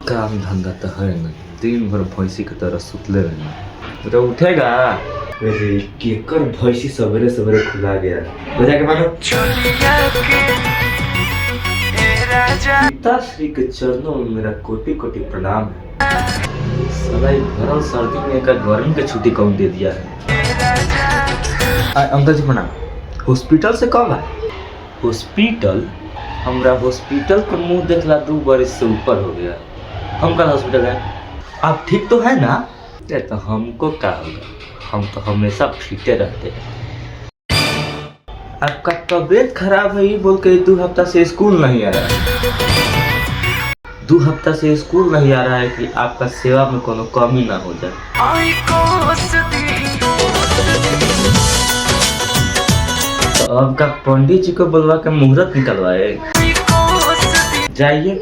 काम धंधा तो है नहीं, दिन भर भैंसी की तरह सुतले रहना। तो उठेगा अरे केकर भैंसी सवेरे सवेरे खुला गया बजा के मानो पिताश्री के चरणों में मेरा कोटि कोटि प्रणाम है। साला ये भरल सर्दी में एक गर्मी की छुट्टी कौन दे दिया है। अंकल जी प्रणाम। हॉस्पिटल से कब आए? हॉस्पिटल? हमरा हॉस्पिटल का मुंह देखला 2 बरस से ऊपर हो गया। हम कल हॉस्पिटल गए। आप ठीक तो है ना? ये तो हमको क्या होगा, हम तो हमेशा फिटे रहते हैं। आपका तबीयत खराब है ये बोल के 2 हफ्ता से स्कूल नहीं आ रहा है। 2 हफ्ता से स्कूल नहीं आ रहा है कि आपका सेवा में कोनो कमी ना हो जाए। तो अब का पंडित जी को बुलवा के मुहूर्त निकलवाए। जाइए।